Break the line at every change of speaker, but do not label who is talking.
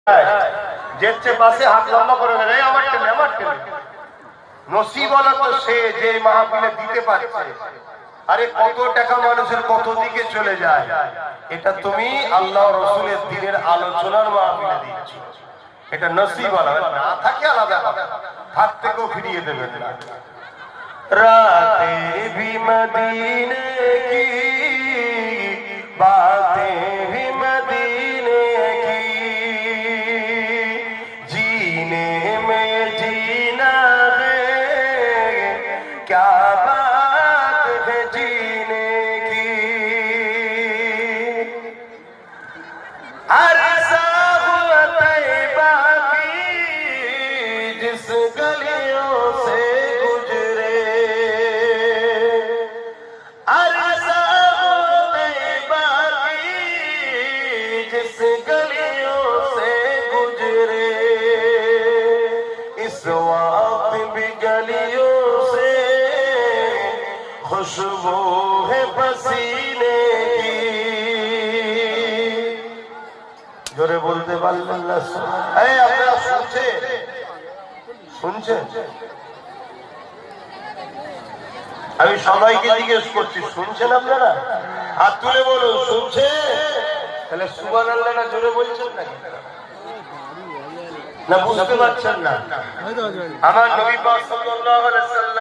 যেচ্ছে পাশে হাত লম্বা করে দেয় আমার টেনে নসিব হলো তো সে যে মাহফিলে দিতে পারছে। আরে কত টাকা মানুষের কত দিকে চলে যায়, এটা তুমি আল্লাহ রসুলের দিনের আলোচনার মাহফিলে দিচ্ছ, এটা নসিব হলো। না থাকে আলাদা, থাকতে কেউ ফিরিয়ে দেবেন না। রাতে ভি মদিনে কি বাতেं भी मदीने की, जीने में जीना है क्या बात है जीने की। अरसा हुआ तैबा की जिस गलियों से गुजरे, अरसा हुआ तैबा की जिस गलियों से गुजरे, इस वक्त भी गलियों से खुशबू है पसीने की। जोरे बोलते पारलेन ना? আপনারা শুনছেন? আমি সবাইকে জিজ্ঞেস করছি, শুনছেন আপনারা? হাত তুলে বলুন শুনছে। তাহলে সুবহানাল্লাহটা জোরে বলছেন নাকি? না বুঝতে পারছেন না? আমার নবী পাক সাল্লাল্লাহু আলাইহি ওয়াসাল্লাম